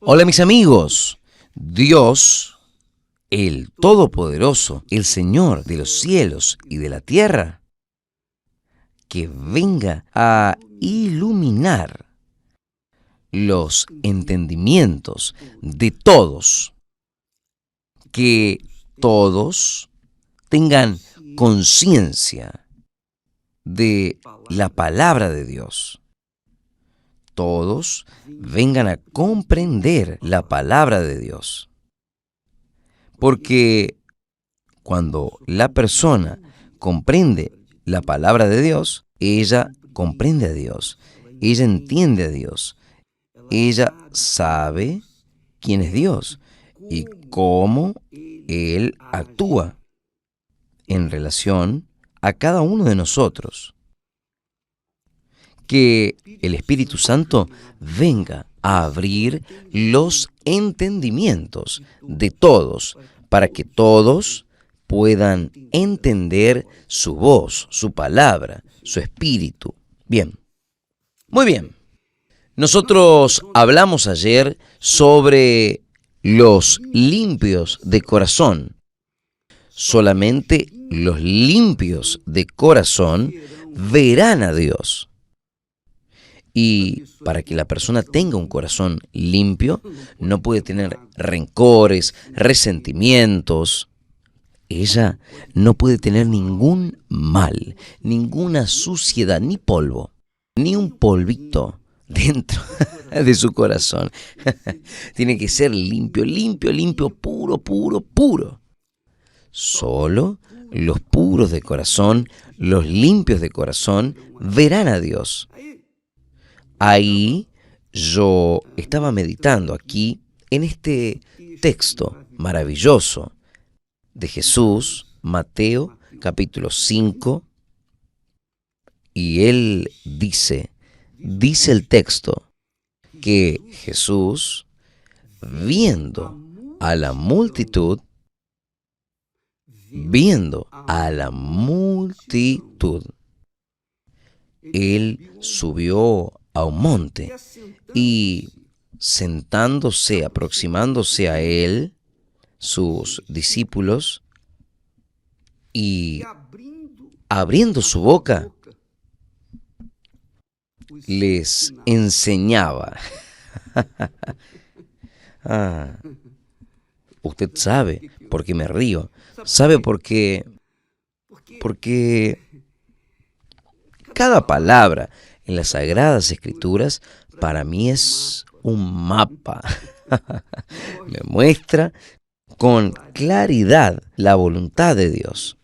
Hola mis amigos, Dios, el Todopoderoso, el Señor de los cielos y de la tierra, que venga a iluminar los entendimientos de todos, que todos tengan conciencia de la palabra de Dios. Todos vengan a comprender la palabra de Dios. Porque cuando la persona comprende la palabra de Dios, ella comprende a Dios, ella entiende a Dios, ella sabe quién es Dios y cómo Él actúa en relación a cada uno de nosotros. Que el Espíritu Santo venga a abrir los entendimientos de todos, para que todos puedan entender su voz, su palabra, su espíritu. Bien, muy bien. Nosotros hablamos ayer sobre los limpios de corazón. Solamente los limpios de corazón verán a Dios. Y para que la persona tenga un corazón limpio, no puede tener rencores, resentimientos. Ella no puede tener ningún mal, ninguna suciedad, ni polvo, ni un polvito dentro de su corazón. Tiene que ser limpio, limpio, limpio, puro, puro, puro. Solo los puros de corazón, los limpios de corazón, verán a Dios. Ahí yo estaba meditando aquí en este texto maravilloso de Jesús, Mateo capítulo 5, y él dice el texto, que Jesús, viendo a la multitud, él subió a un monte y sentándose, aproximándose a él, sus discípulos, y abriendo su boca, les enseñaba. Usted sabe por qué me río. ¿Sabe por qué? Porque cada palabra en las Sagradas Escrituras para mí es un mapa. Me muestra con claridad la voluntad de Dios.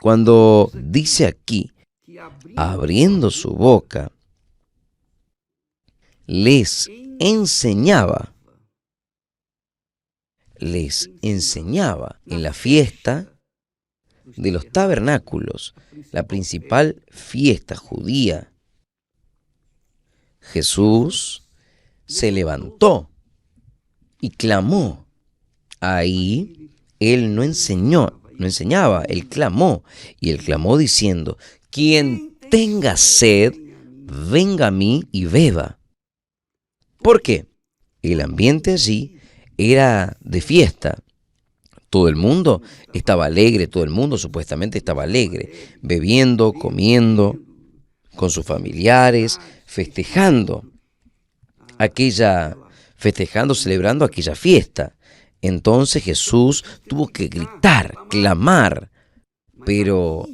Cuando dice aquí, abriendo su boca, les enseñaba en la fiesta de los tabernáculos, la principal fiesta judía. Jesús se levantó y clamó. Ahí él no enseñaba, él clamó. Y él clamó diciendo: quien tenga sed, venga a mí y beba. ¿Por qué? El ambiente allí era de fiesta. Todo el mundo estaba alegre, todo el mundo supuestamente estaba alegre, bebiendo, comiendo, con sus familiares, celebrando aquella fiesta. Entonces Jesús tuvo que gritar, clamar. Pero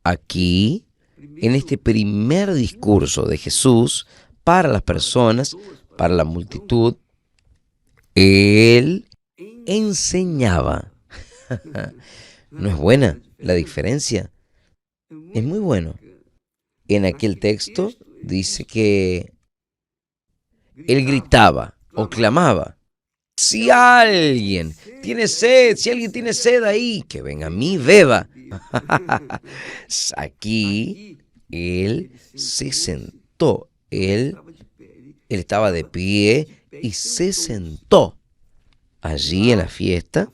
aquí, en este primer discurso de Jesús para las personas, para la multitud, Él enseñaba. ¿No es buena la diferencia? Es muy bueno. En aquel texto dice que Él gritaba o clamaba. Si alguien tiene sed ahí, que venga a mí, beba. Aquí Él se sentó. Él estaba de pie y se sentó. Allí en la fiesta,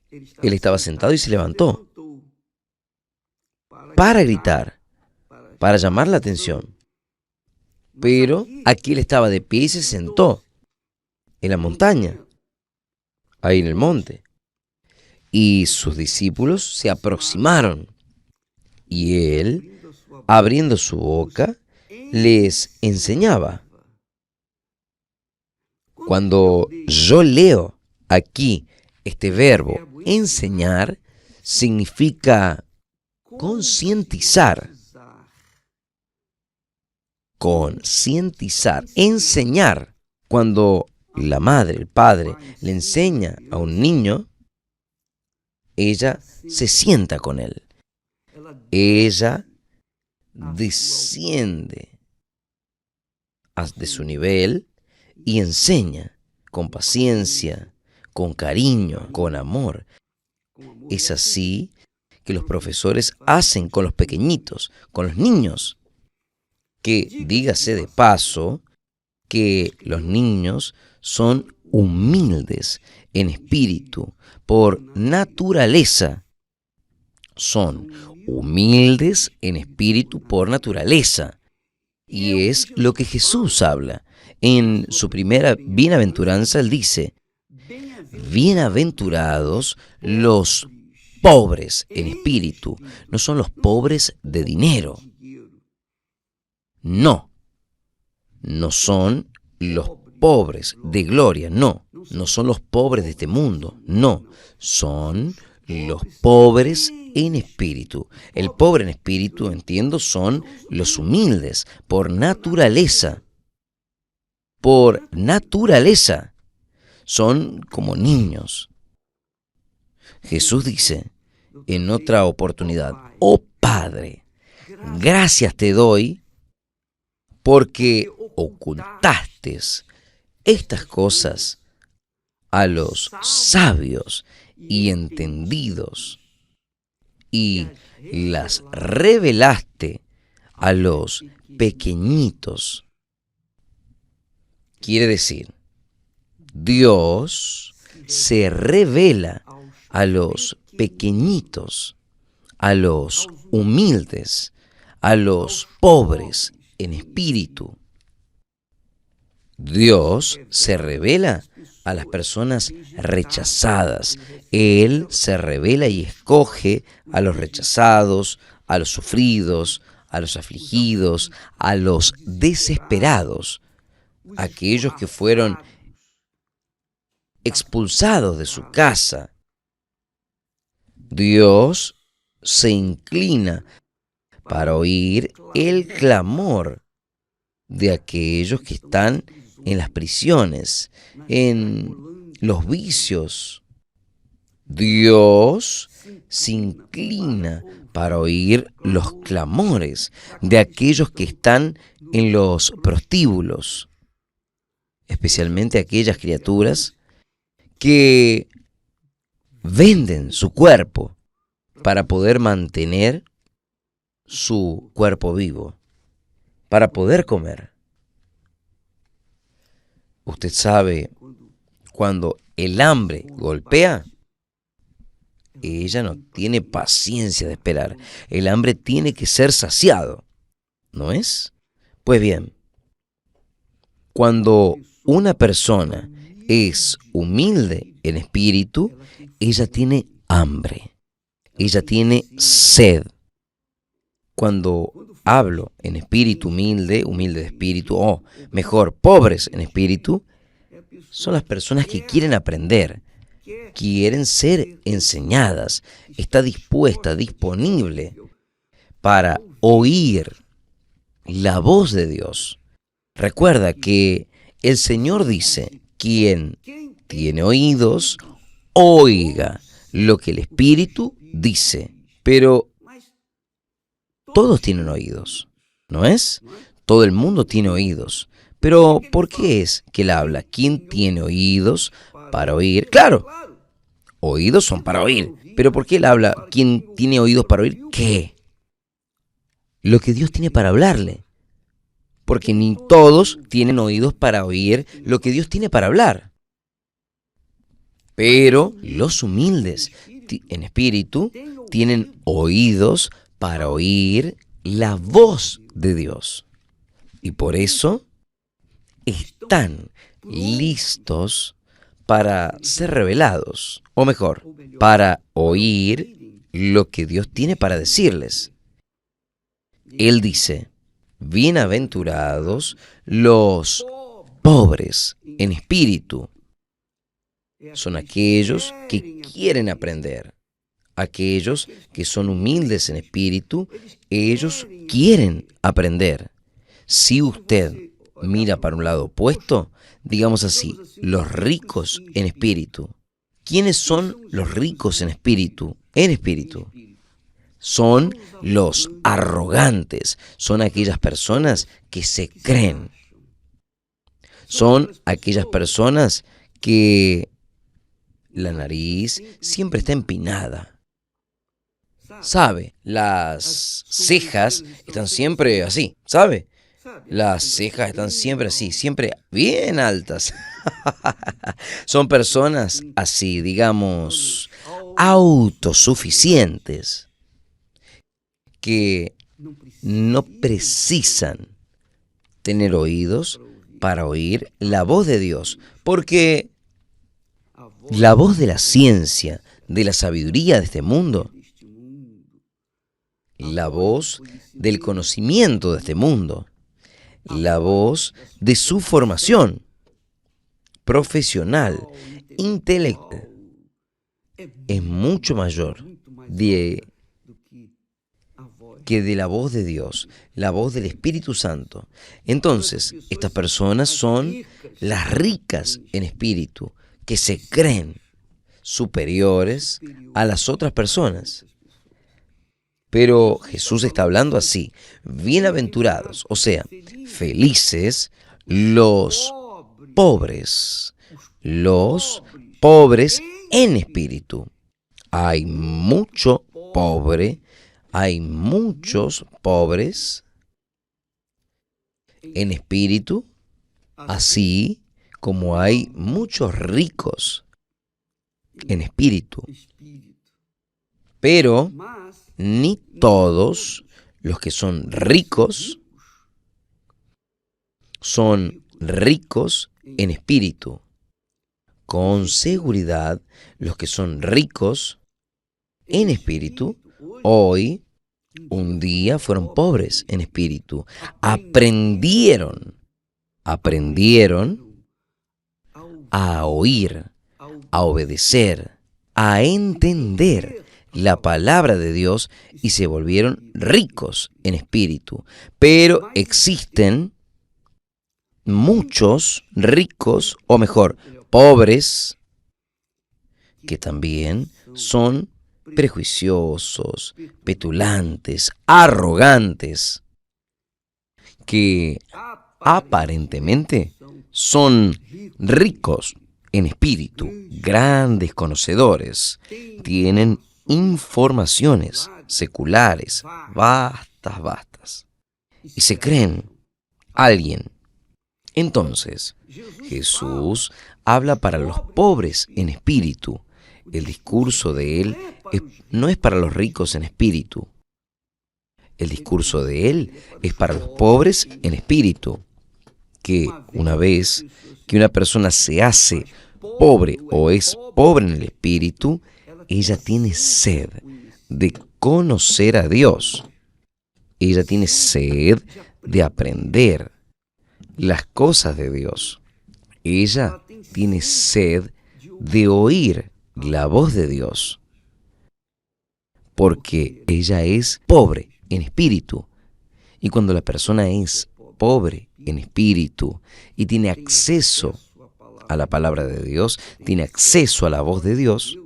Él estaba sentado y se levantó para gritar, para llamar la atención. Pero aquí Él estaba de pie y se sentó. en la montaña, ahí en el monte. Y sus discípulos se aproximaron y él, abriendo su boca, les enseñaba. Cuando yo leo aquí este verbo enseñar, significa concientizar, enseñar. Cuando la madre, el padre, le enseña a un niño, ella se sienta con él. Ella desciende de su nivel y enseña con paciencia, con cariño, con amor. Es así que los profesores hacen con los pequeñitos, con los niños. Que dígase de paso que los niños son humildes en espíritu por naturaleza. Son humildes en espíritu por naturaleza. Y es lo que Jesús habla. En su primera bienaventuranza, él dice: bienaventurados los pobres en espíritu. No son los pobres de dinero. No son los pobres de gloria, no son los pobres de este mundo, no, son los pobres en espíritu. El pobre en espíritu, entiendo, son los humildes por naturaleza. Por naturaleza, son como niños. Jesús dice en otra oportunidad: oh Padre, gracias te doy porque ocultaste estas cosas a los sabios y entendidos y las revelaste a los pequeñitos. Quiere decir, Dios se revela a los pequeñitos, a los humildes, a los pobres en espíritu. Dios se revela a las personas rechazadas. Él se revela y escoge a los rechazados, a los sufridos, a los afligidos, a los desesperados, aquellos que fueron expulsados de su casa. Dios se inclina para oír el clamor de aquellos que están en las prisiones, en los vicios. Dios se inclina para oír los clamores de aquellos que están en los prostíbulos, especialmente aquellas criaturas que venden su cuerpo para poder mantener su cuerpo vivo, para poder comer. Usted sabe, cuando el hambre golpea, ella no tiene paciencia de esperar. El hambre tiene que ser saciado, ¿no es? Pues bien, cuando una persona es humilde en espíritu, ella tiene hambre, ella tiene sed. Cuando hablo en espíritu humilde de espíritu, o mejor, pobres en espíritu, son las personas que quieren aprender, quieren ser enseñadas, está dispuesta, disponible para oír la voz de Dios. Recuerda que el Señor dice: quien tiene oídos, oiga lo que el Espíritu dice. Pero todos tienen oídos, ¿no es? Todo el mundo tiene oídos. Pero ¿por qué es que él habla? ¿Quién tiene oídos para oír? Claro, oídos son para oír. Pero ¿por qué él habla? ¿Quién tiene oídos para oír qué? Lo que Dios tiene para hablarle. Porque ni todos tienen oídos para oír lo que Dios tiene para hablar. Pero los humildes en espíritu tienen oídos para oír la voz de Dios. Y por eso están listos para ser revelados, o mejor, para oír lo que Dios tiene para decirles. Él dice, bienaventurados los pobres en espíritu. Son aquellos que quieren aprender, aquellos que son humildes en espíritu, ellos quieren aprender. Si usted mira para un lado opuesto, digamos así, los ricos en espíritu. ¿Quiénes son los ricos en espíritu? En espíritu. Son los arrogantes, son aquellas personas que se creen. Son aquellas personas que la nariz siempre está empinada. ¿Sabe? Las cejas están siempre así, ¿sabe? Las cejas están siempre así, siempre bien altas. Son personas así, digamos, autosuficientes, que no precisan tener oídos para oír la voz de Dios, porque la voz de la ciencia, de la sabiduría de este mundo, la voz del conocimiento de este mundo, la voz de su formación profesional, intelectual, es mucho mayor que de la voz de Dios, la voz del Espíritu Santo. Entonces, estas personas son las ricas en espíritu, que se creen superiores a las otras personas. Pero Jesús está hablando así, bienaventurados, o sea, felices los pobres en espíritu. Hay mucho pobre, hay muchos pobres en espíritu, así como hay muchos ricos en espíritu. Pero ni todos los que son ricos en espíritu. Con seguridad, los que son ricos en espíritu, hoy, un día fueron pobres en espíritu. Aprendieron a oír, a obedecer, a entender la palabra de Dios y se volvieron ricos en espíritu. Pero existen muchos ricos, o mejor, pobres, que también son prejuiciosos, petulantes, arrogantes, que aparentemente son ricos en espíritu, grandes conocedores, tienen informaciones seculares, vastas, y se creen alguien. Entonces, Jesús habla para los pobres en espíritu. El discurso de Él no es para los ricos en espíritu. El discurso de Él es para los pobres en espíritu. Que una vez que una persona se hace pobre o es pobre en el espíritu, ella tiene sed de conocer a Dios. Ella tiene sed de aprender las cosas de Dios. Ella tiene sed de oír la voz de Dios, porque ella es pobre en espíritu. Y cuando la persona es pobre en espíritu y tiene acceso a la palabra de Dios, tiene acceso a la voz de Dios,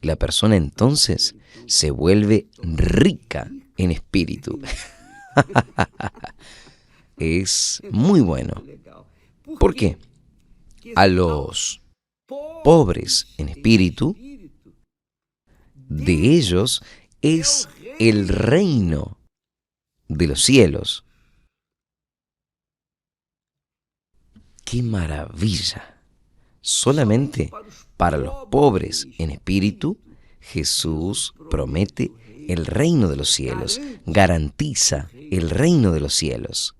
la persona entonces se vuelve rica en espíritu. Es muy bueno. ¿Por qué? A los pobres en espíritu, de ellos es el reino de los cielos. ¡Qué maravilla! Solamente para los pobres en espíritu, Jesús promete el reino de los cielos, garantiza el reino de los cielos.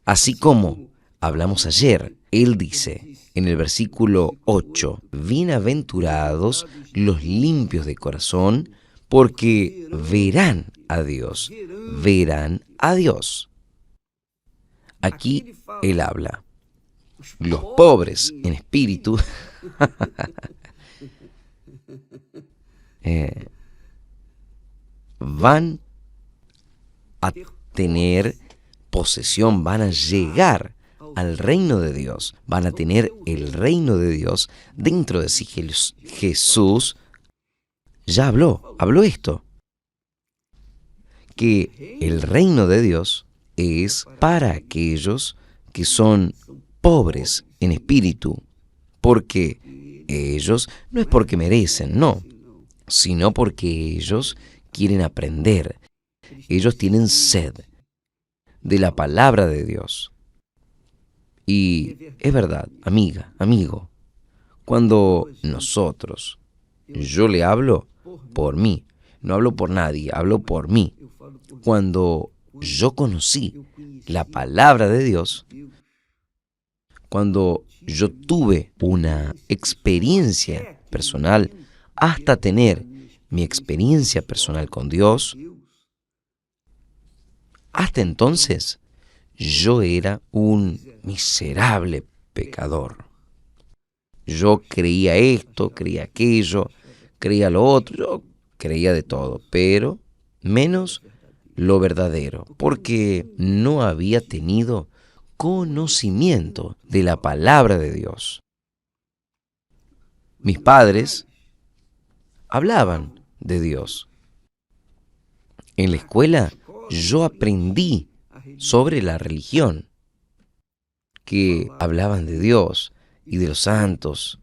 Así como hablamos ayer. Él dice en el versículo 8, bienaventurados los limpios de corazón, porque verán a Dios, verán a Dios. Aquí él habla. Los pobres en espíritu van a tener posesión, van a llegar al reino de Dios, van a tener el reino de Dios dentro de sí. Jesús ya habló esto, que el reino de Dios es para aquellos que son pobres en espíritu, porque ellos no es porque merecen, no, sino porque ellos quieren aprender, ellos tienen sed de la palabra de Dios. Y es verdad, amiga, amigo, cuando yo le hablo por mí, no hablo por nadie, hablo por mí. Cuando yo conocí la palabra de Dios, cuando yo tuve una experiencia personal, hasta tener mi experiencia personal con Dios, hasta entonces yo era un miserable pecador. Yo creía esto, creía aquello, creía lo otro, yo creía de todo, pero menos lo verdadero, porque no había tenido conocimiento de la palabra de Dios. Mis padres hablaban de Dios. En la escuela yo aprendí sobre la religión, que hablaban de Dios y de los santos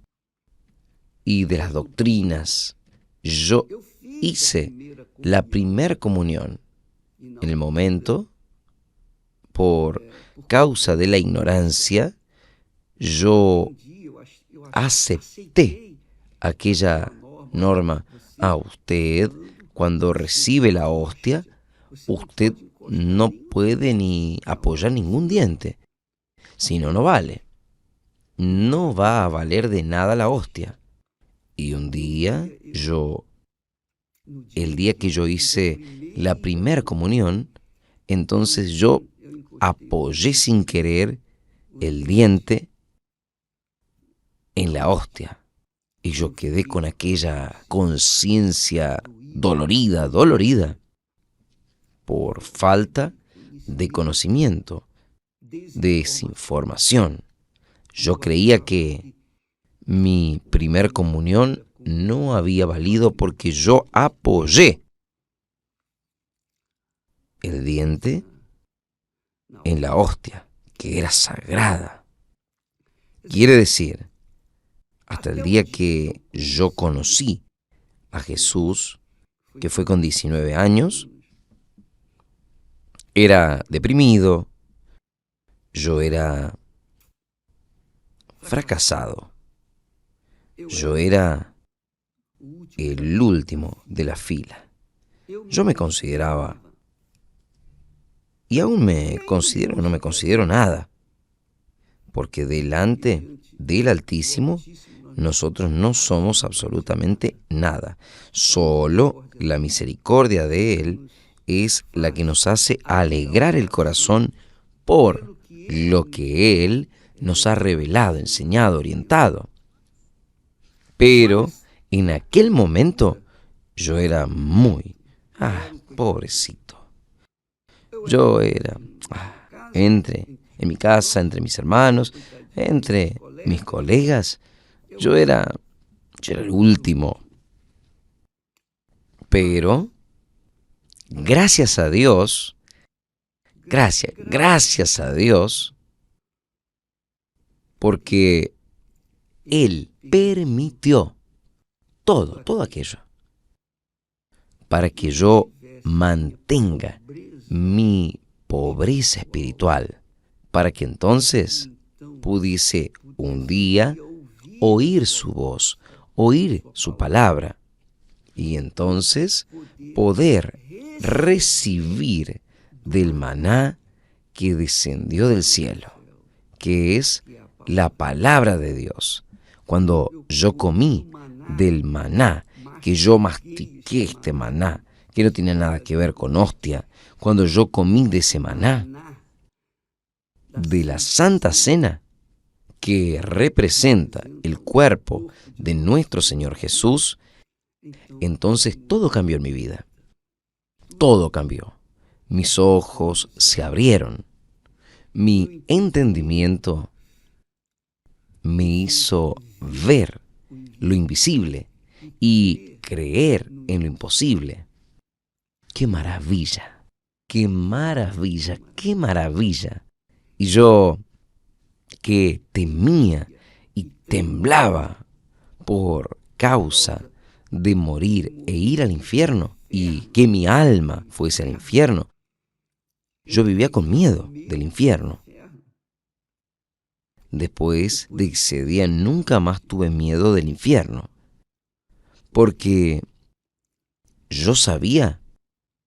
y de las doctrinas. Yo hice la primer comunión en el momento, por causa de la ignorancia, yo acepté aquella norma. Usted, cuando recibe la hostia, usted no puede ni apoyar ningún diente, si no, no vale. No va a valer de nada la hostia. Y un día, el día que yo hice la primer comunión, entonces yo apoyé sin querer el diente en la hostia. Y yo quedé con aquella conciencia dolorida, por falta de conocimiento, de desinformación. Yo creía que mi primer comunión no había valido porque yo apoyé el diente en la hostia, que era sagrada. Quiere decir, hasta el día que yo conocí a Jesús, que fue con 19 años, era deprimido, yo era fracasado, yo era el último de la fila. Yo me consideraba, y aún me considero, no me considero nada, porque delante del Altísimo nosotros no somos absolutamente nada. Solo la misericordia de Él es la que nos hace alegrar el corazón por lo que Él nos ha revelado, enseñado, orientado. Pero en aquel momento yo era muy, pobrecito. Yo era, en mi casa, entre mis hermanos, entre mis colegas, yo era el último. Pero, gracias a Dios, gracias a Dios, porque Él permitió todo aquello, para que yo mantenga mi pobreza espiritual, para que entonces pudiese un día oír su voz, oír su palabra, y entonces poder recibir del maná que descendió del cielo, que es la palabra de Dios. Cuando yo comí del maná, que yo mastiqué este maná, que no tiene nada que ver con hostia, cuando yo comí de ese maná, de la Santa Cena, que representa el cuerpo de nuestro Señor Jesús, entonces todo cambió en mi vida. Todo cambió. Mis ojos se abrieron. Mi entendimiento me hizo ver lo invisible y creer en lo imposible. ¡Qué maravilla! ¡Qué maravilla! ¡Qué maravilla! Y yo, que temía y temblaba por causa de morir e ir al infierno, y que mi alma fuese al infierno, yo vivía con miedo del infierno. Después de ese día nunca más tuve miedo del infierno, porque yo sabía,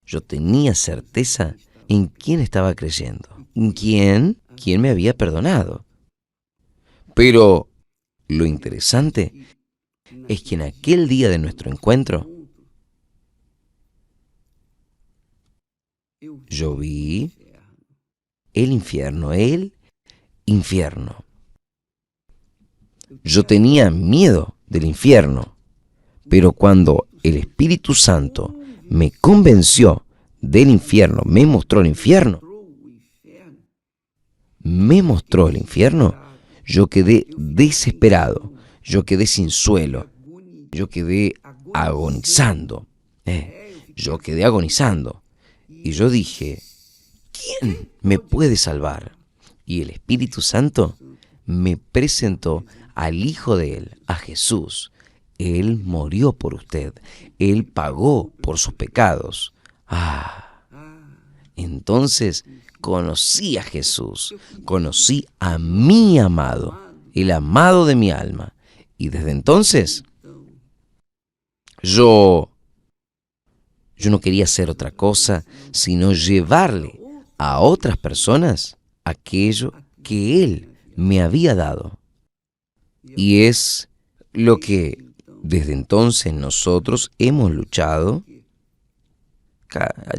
yo tenía certeza en quién estaba creyendo, en quién me había perdonado. Pero lo interesante es que en aquel día de nuestro encuentro, yo vi el infierno. Yo tenía miedo del infierno, pero cuando el Espíritu Santo me convenció del infierno, me mostró el infierno, yo quedé desesperado, yo quedé sin suelo, yo quedé agonizando. Yo quedé agonizando. Y yo dije, ¿quién me puede salvar? Y el Espíritu Santo me presentó al Hijo de Él, a Jesús. Él murió por usted. Él pagó por sus pecados. Entonces conocí a Jesús, conocí a mi amado, el amado de mi alma. Y desde entonces yo no quería hacer otra cosa sino llevarle a otras personas aquello que Él me había dado. Y es lo que desde entonces nosotros hemos luchado.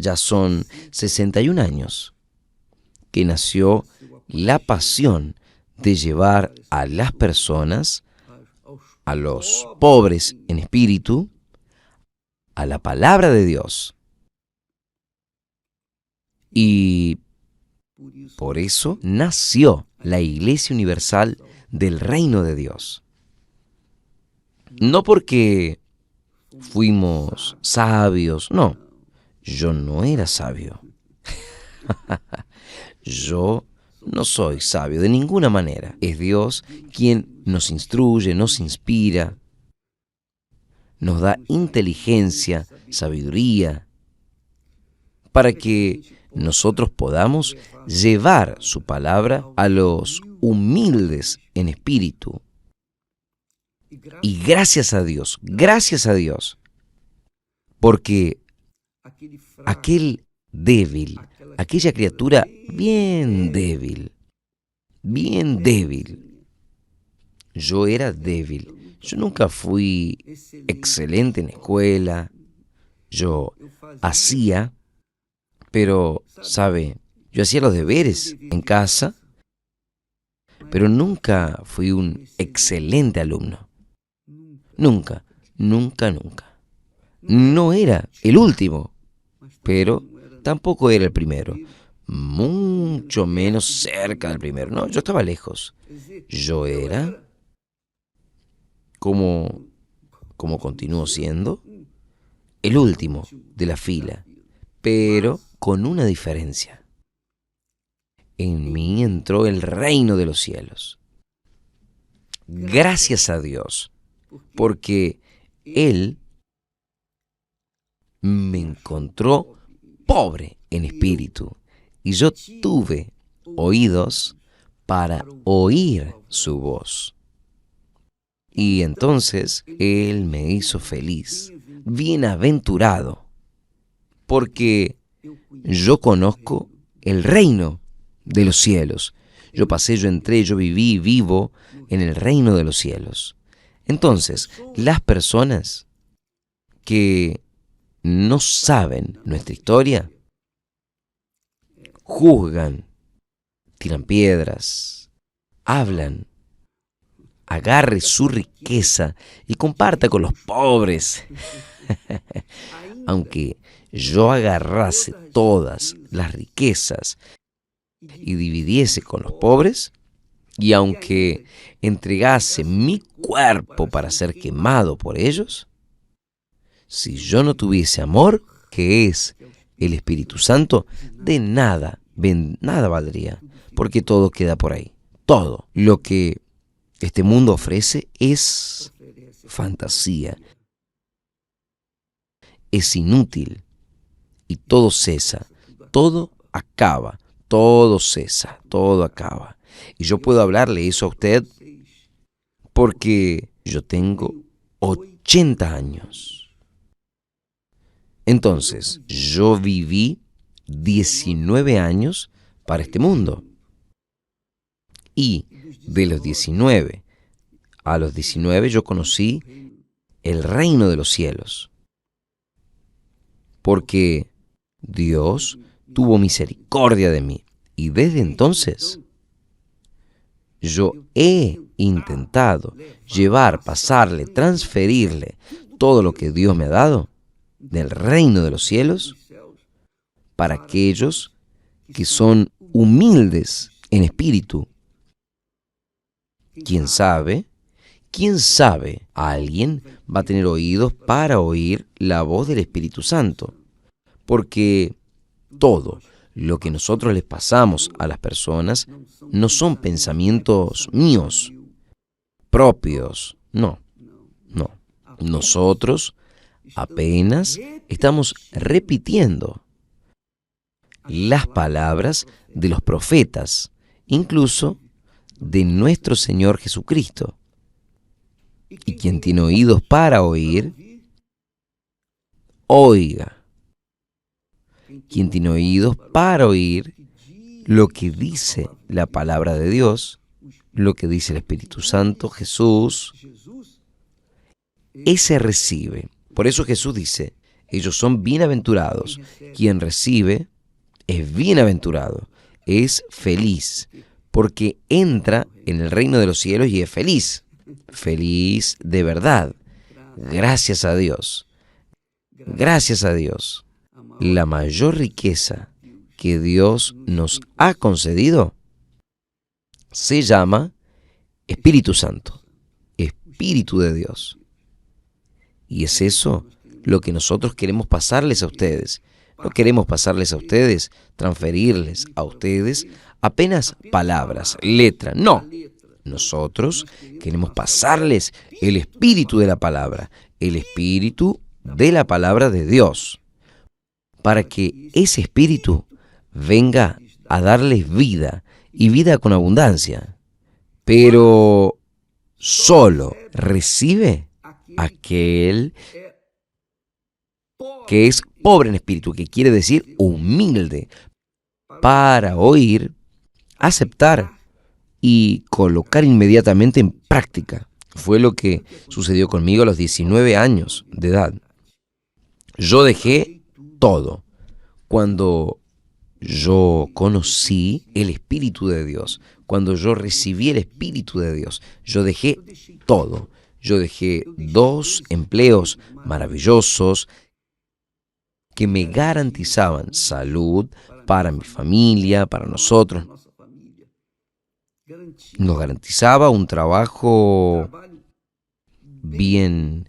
Ya son 61 años que nació la pasión de llevar a las personas, a los pobres en espíritu, a la palabra de Dios. Y por eso nació la Iglesia Universal del Reino de Dios. No porque fuimos sabios, no. Yo no era sabio. Yo no soy sabio de ninguna manera. Es Dios quien nos instruye, nos inspira, nos da inteligencia, sabiduría, para que nosotros podamos llevar su palabra a los humildes en espíritu. Y gracias a Dios, porque aquel débil, aquella criatura bien débil, yo era débil. Yo nunca fui excelente en la escuela. Yo hacía, pero, ¿sabe? Yo hacía los deberes en casa, pero nunca fui un excelente alumno. Nunca. No era el último, pero tampoco era el primero. Mucho menos cerca del primero. No, yo estaba lejos. Yo era, como continúo siendo, el último de la fila, pero con una diferencia. En mí entró el reino de los cielos. Gracias a Dios, porque Él me encontró pobre en espíritu y yo tuve oídos para oír su voz. Y entonces Él me hizo feliz, bienaventurado, porque yo conozco el reino de los cielos. yo pasé, yo entré, yo viví y vivo en el reino de los cielos. Entonces, las personas que no saben nuestra historia, juzgan, tiran piedras, hablan, agarre su riqueza y comparta con los pobres. Aunque yo agarrase todas las riquezas y dividiese con los pobres, y aunque entregase mi cuerpo para ser quemado por ellos, si yo no tuviese amor, que es el Espíritu Santo, de nada, nada valdría, porque todo queda por ahí. Todo lo que este mundo ofrece es fantasía, es inútil y todo cesa, todo acaba, todo cesa, todo acaba. Y yo puedo hablarle eso a usted porque yo tengo 80 años. Entonces, yo viví 19 años para este mundo. Y de los 19 a los 19 yo conocí el reino de los cielos. Porque Dios tuvo misericordia de mí. Y desde entonces yo he intentado llevar, pasarle, transferirle todo lo que Dios me ha dado del reino de los cielos para aquellos que son humildes en espíritu. ¿Quién sabe? ¿Quién sabe? Alguien va a tener oídos para oír la voz del Espíritu Santo. Porque todo lo que nosotros les pasamos a las personas no son pensamientos míos, propios. No. Nosotros apenas estamos repitiendo las palabras de los profetas, incluso de nuestro Señor Jesucristo. Y quien tiene oídos para oír, oiga. Quien tiene oídos para oír lo que dice la palabra de Dios, lo que dice el Espíritu Santo, Jesús, ese recibe. Por eso Jesús dice, ellos son bienaventurados. Quien recibe es bienaventurado, es feliz, porque entra en el reino de los cielos y es feliz. Feliz de verdad. Gracias a Dios. Gracias a Dios. La mayor riqueza que Dios nos ha concedido se llama Espíritu Santo, Espíritu de Dios. Y es eso lo que nosotros queremos pasarles a ustedes. No queremos pasarles a ustedes, transferirles a ustedes apenas palabras, letras. No. Nosotros queremos pasarles el espíritu de la palabra, el espíritu de la palabra de Dios, para que ese espíritu venga a darles vida y vida con abundancia. Pero solo recibe aquel que es pobre en espíritu, que quiere decir humilde, para oír, aceptar y colocar inmediatamente en práctica. Fue lo que sucedió conmigo a los 19 años de edad. Yo dejé todo cuando yo conocí el Espíritu de Dios, cuando yo recibí el Espíritu de Dios. Yo dejé todo. Yo dejé 2 empleos maravillosos que me garantizaban salud para mi familia, para nosotros. Nos garantizaba un trabajo bien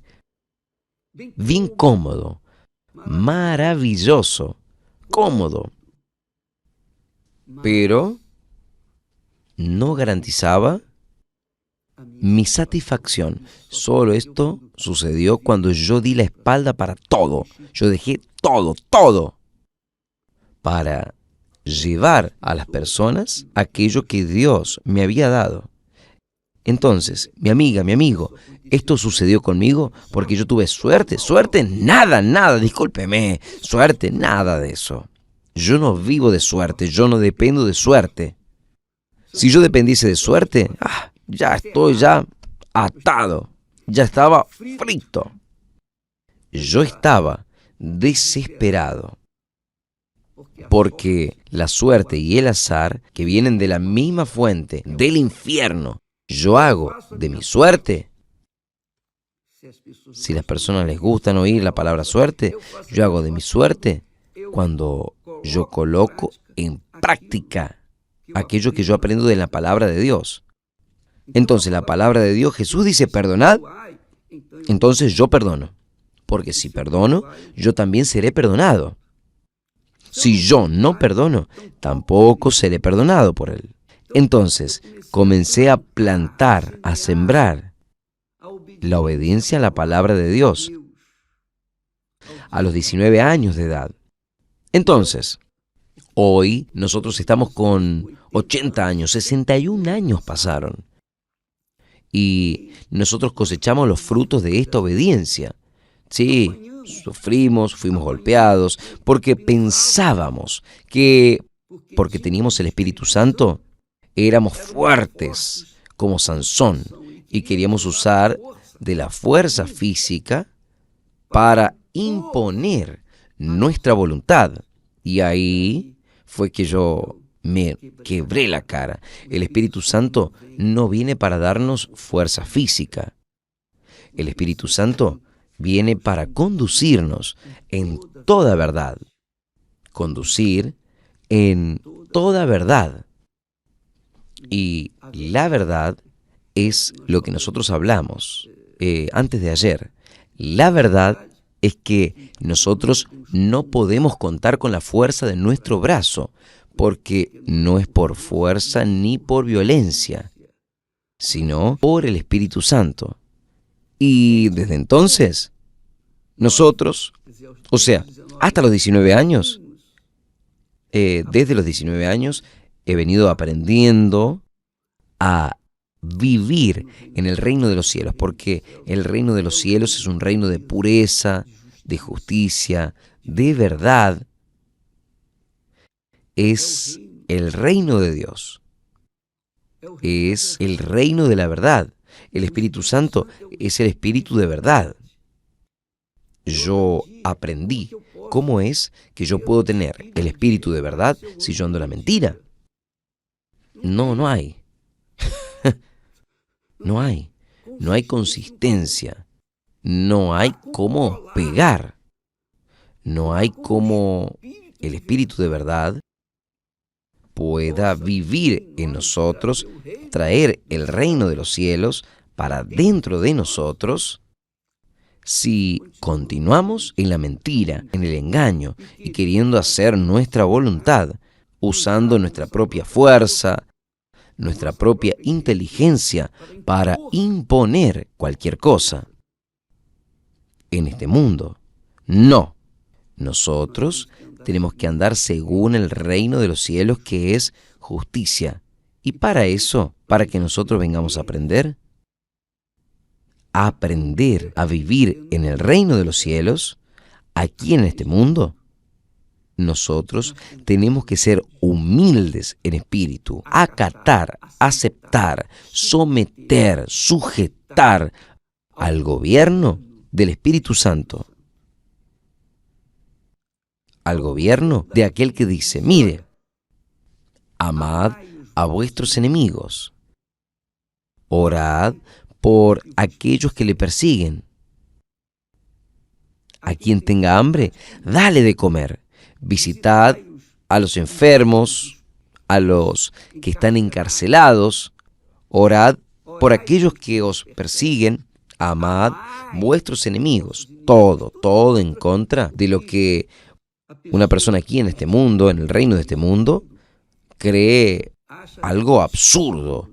cómodo, maravilloso, cómodo, pero no garantizaba mi satisfacción. Solo esto sucedió cuando yo di la espalda para todo. Yo dejé todo, para llevar a las personas aquello que Dios me había dado. Entonces, mi amiga, mi amigo, esto sucedió conmigo porque yo tuve suerte. Suerte, nada, discúlpeme. Suerte, nada de eso. Yo no vivo de suerte, yo no dependo de suerte. Si yo dependiese de suerte, ya estoy atado, ya estaba frito. Yo estaba desesperado, porque la suerte y el azar, que vienen de la misma fuente, del infierno, yo hago de mi suerte. Si a las personas les gustan oír la palabra suerte, yo hago de mi suerte cuando yo coloco en práctica aquello que yo aprendo de la palabra de Dios. Entonces la palabra de Dios, Jesús dice perdonad, entonces yo perdono. Porque si perdono, yo también seré perdonado. Si yo no perdono, tampoco seré perdonado por Él. Entonces comencé a plantar, a sembrar la obediencia a la palabra de Dios a los 19 años de edad. Entonces, hoy nosotros estamos con 80 años, 61 años pasaron. Y nosotros cosechamos los frutos de esta obediencia. Sí, sufrimos, fuimos golpeados, porque pensábamos que, porque teníamos el Espíritu Santo, éramos fuertes como Sansón y queríamos usar de la fuerza física para imponer nuestra voluntad. Y ahí fue que yo me quebré la cara. El Espíritu Santo no viene para darnos fuerza física. El Espíritu Santo viene para conducirnos en toda verdad. Conducir en toda verdad. Y la verdad es lo que nosotros hablamos antes de ayer. La verdad es que nosotros no podemos contar con la fuerza de nuestro brazo, porque no es por fuerza ni por violencia, sino por el Espíritu Santo. Y desde entonces, nosotros, o sea, hasta los 19 años, desde los 19 años, he venido aprendiendo a vivir en el reino de los cielos, porque el reino de los cielos es un reino de pureza, de justicia, de verdad. Es el reino de Dios. Es el reino de la verdad. El Espíritu Santo es el Espíritu de verdad. Yo aprendí cómo es que yo puedo tener el Espíritu de verdad si yo ando en la mentira. No hay. No hay. No hay consistencia. No hay cómo pegar. No hay cómo el Espíritu de verdad pueda vivir en nosotros, traer el reino de los cielos para dentro de nosotros, si continuamos en la mentira, en el engaño y queriendo hacer nuestra voluntad, usando nuestra propia fuerza, nuestra propia inteligencia para imponer cualquier cosa en este mundo. No, nosotros tenemos que andar según el reino de los cielos, que es justicia. Y para eso, para que nosotros vengamos a aprender a vivir en el reino de los cielos, aquí en este mundo, nosotros tenemos que ser humildes en espíritu, acatar, aceptar, someter, sujetar al gobierno del Espíritu Santo. Al gobierno de aquel que dice, mire, amad a vuestros enemigos, orad por aquellos que le persiguen. A quien tenga hambre, dale de comer. Visitad a los enfermos, a los que están encarcelados. Orad por aquellos que os persiguen. Amad vuestros enemigos. Todo en contra de lo que una persona aquí en este mundo, en el reino de este mundo, cree algo absurdo.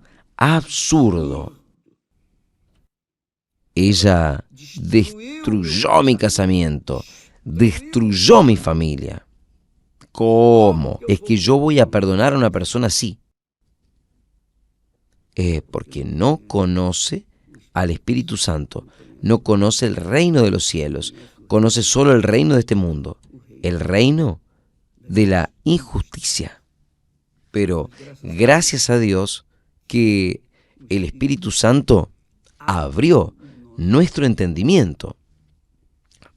Ella destruyó mi casamiento, destruyó mi familia. ¿Cómo es que yo voy a perdonar a una persona así? Porque no conoce al Espíritu Santo, no conoce el reino de los cielos, conoce solo el reino de este mundo, el reino de la injusticia. Pero gracias a Dios que el Espíritu Santo abrió nuestro entendimiento,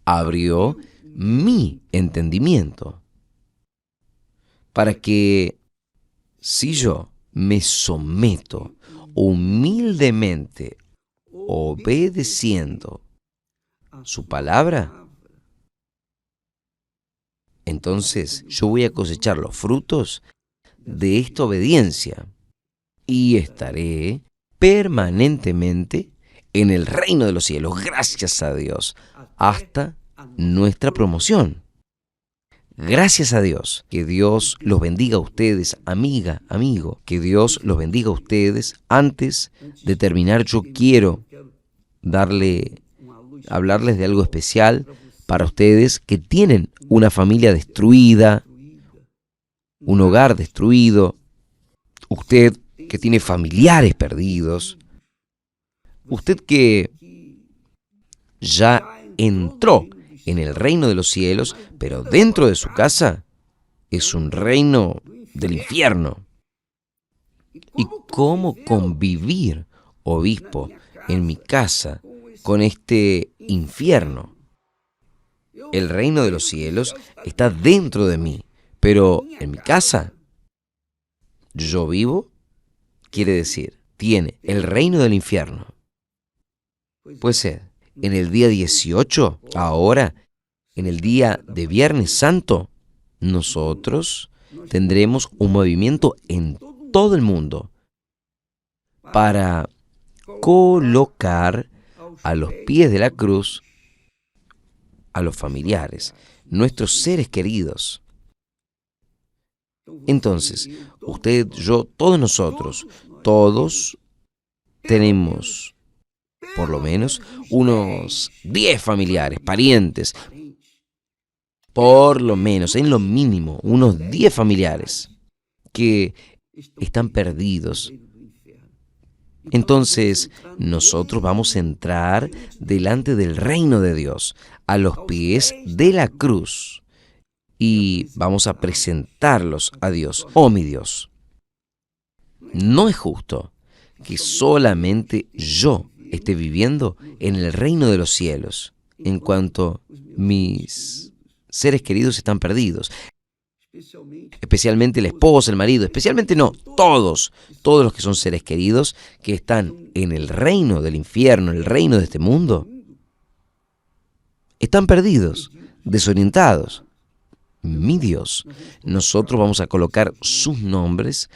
abrió mi entendimiento, para que si yo me someto humildemente, obedeciendo su palabra, entonces yo voy a cosechar los frutos de esta obediencia y estaré permanentemente en el reino de los cielos, gracias a Dios, hasta nuestra promoción. Gracias a Dios. Que Dios los bendiga a ustedes, amiga, amigo. Que Dios los bendiga a ustedes. Antes de terminar, yo quiero hablarles de algo especial para ustedes que tienen una familia destruida, un hogar destruido, usted que tiene familiares perdidos, usted que ya entró en el reino de los cielos, pero dentro de su casa es un reino del infierno. ¿Y cómo convivir, obispo, en mi casa con este infierno? El reino de los cielos está dentro de mí, pero en mi casa yo vivo, quiere decir, tiene el reino del infierno. Pues en el día 18, ahora, en el día de Viernes Santo, nosotros tendremos un movimiento en todo el mundo para colocar a los pies de la cruz a los familiares, nuestros seres queridos. Entonces, usted, yo, todos nosotros, todos tenemos por lo menos unos 10 familiares, parientes, por lo menos, en lo mínimo, unos 10 familiares que están perdidos. Entonces, nosotros vamos a entrar delante del reino de Dios, a los pies de la cruz, y vamos a presentarlos a Dios. Oh, mi Dios, no es justo que solamente yo esté viviendo en el reino de los cielos, en cuanto mis seres queridos están perdidos. Especialmente la esposa, el marido, especialmente no, todos los que son seres queridos que están en el reino del infierno, el reino de este mundo, están perdidos, desorientados. Mi Dios, nosotros vamos a colocar sus nombres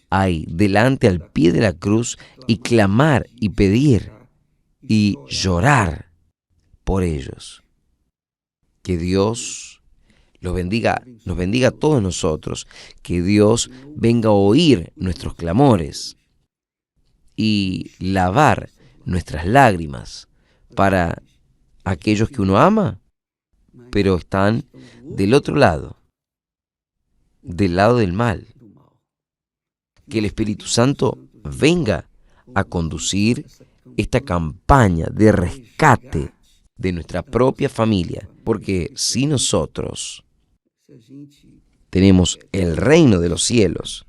ahí, delante al pie de la cruz, y clamar y pedir y llorar por ellos. Que Dios nos bendiga a todos nosotros, que Dios venga a oír nuestros clamores y lavar nuestras lágrimas para aquellos que uno ama, pero están del otro lado, del lado del mal. Que el Espíritu Santo venga a conducir esta campaña de rescate de nuestra propia familia, porque si nosotros tenemos el reino de los cielos,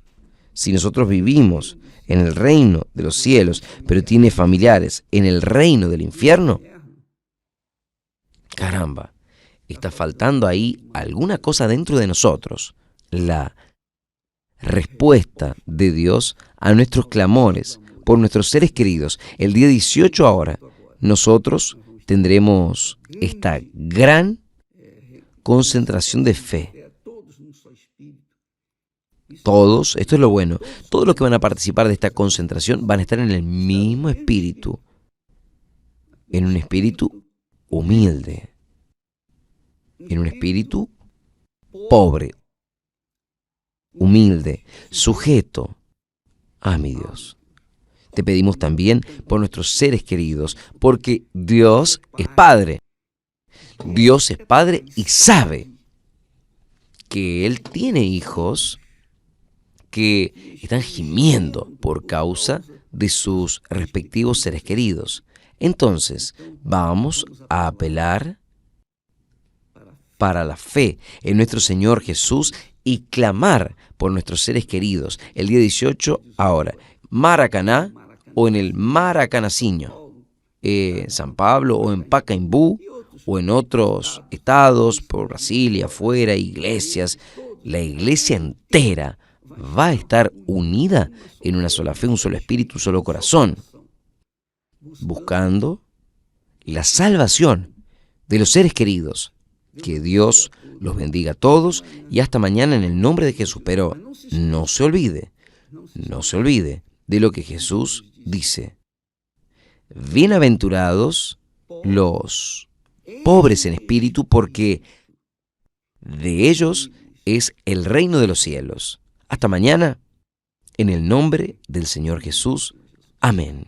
si nosotros vivimos en el reino de los cielos, pero tiene familiares en el reino del infierno, caramba, está faltando ahí alguna cosa dentro de nosotros. La respuesta de Dios a nuestros clamores por nuestros seres queridos. El día 18 ahora, nosotros tendremos esta gran concentración de fe. Todos, esto es lo bueno, todos los que van a participar de esta concentración van a estar en el mismo espíritu, en un espíritu humilde, en un espíritu pobre, humilde, sujeto. Ah, mi Dios. Te pedimos también por nuestros seres queridos, porque Dios es Padre. Dios es Padre y sabe que Él tiene hijos que están gimiendo por causa de sus respectivos seres queridos. Entonces, vamos a apelar para la fe en nuestro Señor Jesús y clamar por nuestros seres queridos. El día 18, ahora, Maracaná o en el Maracanacinho, San Pablo o en Pacaembu o en otros estados, por Brasil y afuera, iglesias. La iglesia entera va a estar unida en una sola fe, un solo espíritu, un solo corazón, buscando la salvación de los seres queridos. Que Dios los bendiga a todos y hasta mañana en el nombre de Jesús. Pero no se olvide de lo que Jesús dice. Bienaventurados los pobres en espíritu, porque de ellos es el reino de los cielos. Hasta mañana, en el nombre del Señor Jesús. Amén.